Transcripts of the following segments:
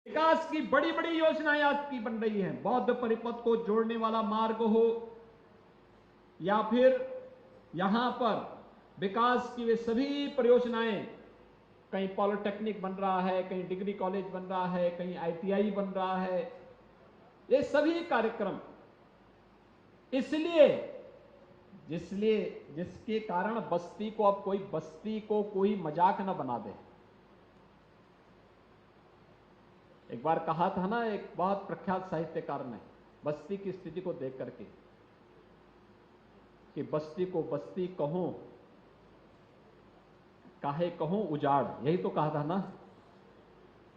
विकास की बड़ी बड़ी योजनाएं आज की बन रही हैं। बौद्ध परिपथ को जोड़ने वाला मार्ग हो या फिर यहां पर विकास की वे सभी परियोजनाएं, कहीं पॉलिटेक्निक बन रहा है, कहीं डिग्री कॉलेज बन रहा है, कहीं आईटीआई बन रहा है, ये सभी कार्यक्रम इसलिए जिसके कारण बस्ती को कोई मजाक न बना दे। एक बार कहा था ना एक बहुत प्रख्यात साहित्यकार ने बस्ती की स्थिति को देख करके कि बस्ती को बस्ती कहूं काहे कहूं उजाड़, यही तो कहा था ना।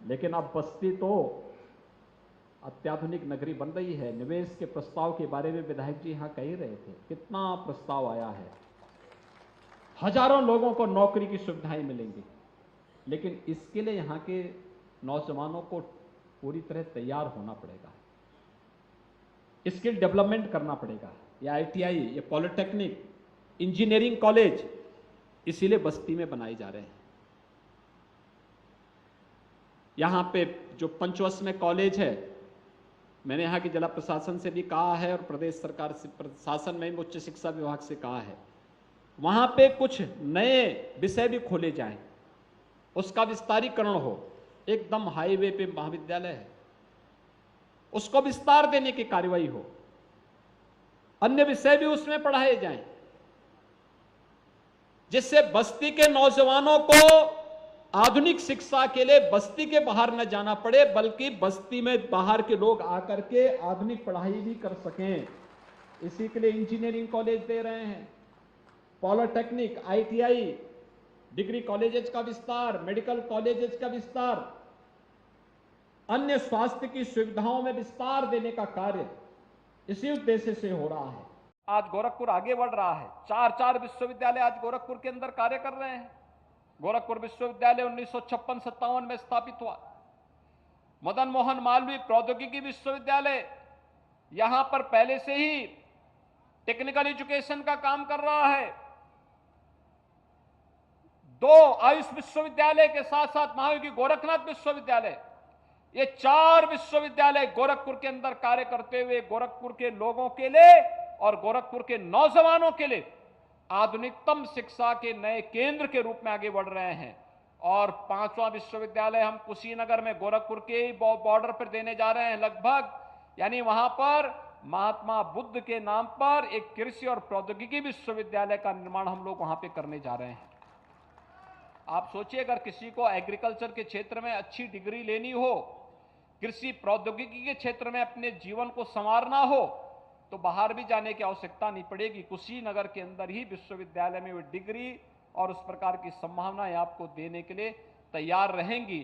लेकिन अब बस्ती तो अत्याधुनिक नगरी बन रही है। निवेश के प्रस्ताव के बारे में विधायक जी यहां कह ही रहे थे, कितना प्रस्ताव आया है, हजारों लोगों को नौकरी की सुविधाएं मिलेंगी। लेकिन इसके लिए यहां के नौजवानों को पूरी तरह तैयार होना पड़ेगा, स्किल डेवलपमेंट करना पड़ेगा। या आईटीआई, या पॉलिटेक्निक, इंजीनियरिंग कॉलेज इसीलिए बस्ती में बनाए जा रहे हैं। यहां पे जो पंचवर्ष में कॉलेज है, मैंने यहां के जिला प्रशासन से भी कहा है और प्रदेश सरकार से, प्रशासन में उच्च शिक्षा विभाग से कहा है, वहां पे कुछ नए विषय भी खोले जाएं, उसका विस्तारीकरण हो। एकदम हाईवे पे महाविद्यालय है, उसको विस्तार देने की कार्रवाई हो, अन्य विषय भी उसमें पढ़ाए जाएं, जिससे बस्ती के नौजवानों को आधुनिक शिक्षा के लिए बस्ती के बाहर न जाना पड़े, बल्कि बस्ती में बाहर के लोग आकर के आधुनिक पढ़ाई भी कर सकें। इसी के लिए इंजीनियरिंग कॉलेज दे रहे हैं, पॉलिटेक्निक, आईटीआई, डिग्री कॉलेजेस का विस्तार, मेडिकल कॉलेजेस का विस्तार, अन्य स्वास्थ्य की सुविधाओं में विस्तार देने का कार्य इसी उद्देश्य से हो रहा है। आज गोरखपुर आगे बढ़ रहा है। 4 विश्वविद्यालय आज गोरखपुर के अंदर कार्य कर रहे हैं। गोरखपुर विश्वविद्यालय 1956-57 में स्थापित हुआ। मदन मोहन मालवीय प्रौद्योगिकी विश्वविद्यालय यहां पर पहले से ही टेक्निकल एजुकेशन का काम कर रहा है। 2 आयुष विश्वविद्यालय के साथ साथ महायोगी गोरखनाथ विश्वविद्यालय, ये 4 विश्वविद्यालय गोरखपुर के अंदर कार्य करते हुए गोरखपुर के लोगों के लिए और गोरखपुर के नौजवानों के लिए आधुनिकतम शिक्षा के नए केंद्र के रूप में आगे बढ़ रहे हैं। और 5वां विश्वविद्यालय हम कुशीनगर में गोरखपुर के ही बॉर्डर पर देने जा रहे हैं लगभग, यानी वहां पर महात्मा बुद्ध के नाम पर एक कृषि और प्रौद्योगिकी विश्वविद्यालय का निर्माण हम लोग वहां पे करने जा रहे हैं। आप सोचिए, अगर किसी को एग्रीकल्चर के क्षेत्र में अच्छी डिग्री लेनी हो, कृषि प्रौद्योगिकी के क्षेत्र में अपने जीवन को संवारना हो, तो बाहर भी जाने की आवश्यकता नहीं पड़ेगी। कुशीनगर के अंदर ही विश्वविद्यालय में वो डिग्री और उस प्रकार की संभावनाएं आपको देने के लिए तैयार रहेंगी।